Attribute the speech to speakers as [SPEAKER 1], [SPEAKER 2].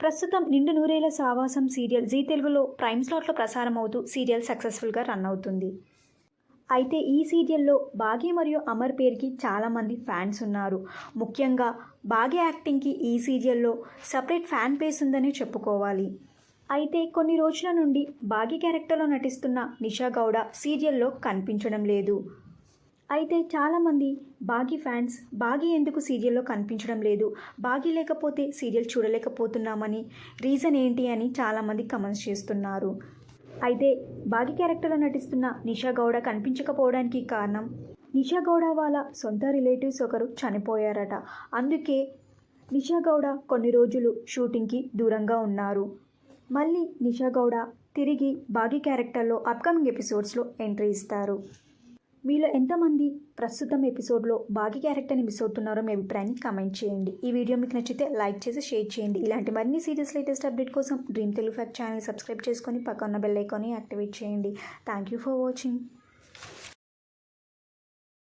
[SPEAKER 1] ప్రస్తుతం నిండు నూరేళ్ల సావాసం సీరియల్ జీ తెలుగులో ప్రైమ్ స్లాట్లో ప్రసారం అవుతూ సీరియల్ సక్సెస్ఫుల్గా రన్ అవుతుంది. అయితే ఈ సీరియల్లో భాగ్య మరియు అమర్ పేరుకి చాలామంది ఫ్యాన్స్ ఉన్నారు. ముఖ్యంగా భాగ్య యాక్టింగ్కి ఈ సీరియల్లో సపరేట్ ఫ్యాన్ బేస్ ఉందని చెప్పుకోవాలి. అయితే కొన్ని రోజుల నుండి భాగ్య క్యారెక్టర్లో నటిస్తున్న నిషా గౌడ సీరియల్లో కనిపించడం లేదు. అయితే చాలామంది భాగ్య ఫ్యాన్స్ భాగ్య ఎందుకు సీరియల్లో కనిపించడం లేదు, భాగ్య లేకపోతే సీరియల్ చూడలేకపోతున్నామని, రీజన్ ఏంటి అని చాలామంది కమెంట్స్ చేస్తున్నారు. అయితే భాగ్య క్యారెక్టర్లో నటిస్తున్న నిషా గౌడ కనిపించకపోవడానికి కారణం నిషా గౌడ వాళ్ళ సొంత రిలేటివ్స్ ఒకరు చనిపోయారట. అందుకే నిషా గౌడ కొన్ని రోజులు షూటింగ్కి దూరంగా ఉన్నారు. మళ్ళీ నిషా గౌడ తిరిగి భాగ్య క్యారెక్టర్లో అప్కమింగ్ ఎపిసోడ్స్లో ఎంట్రీ ఇస్తారు. మీలో ఎంతమంది ప్రస్తుతం ఎపిసోడ్లో భాగ్య క్యారెక్టర్ని మిస్ అవుతున్నారో మీ అభిప్రాయాన్ని కామెంట్ చేయండి. ఈ వీడియో మీకు నచ్చితే లైక్ చేసి షేర్ చేయండి. ఇలాంటి మరిన్ని సీరియస్ లేటెస్ట్ అప్డేట్ కోసం dream Telugu fact channel subscribe చేసుకొని పక్కన బెల్ ఐకాన్ని యాక్టివేట్ చేయండి. Thank you for watching.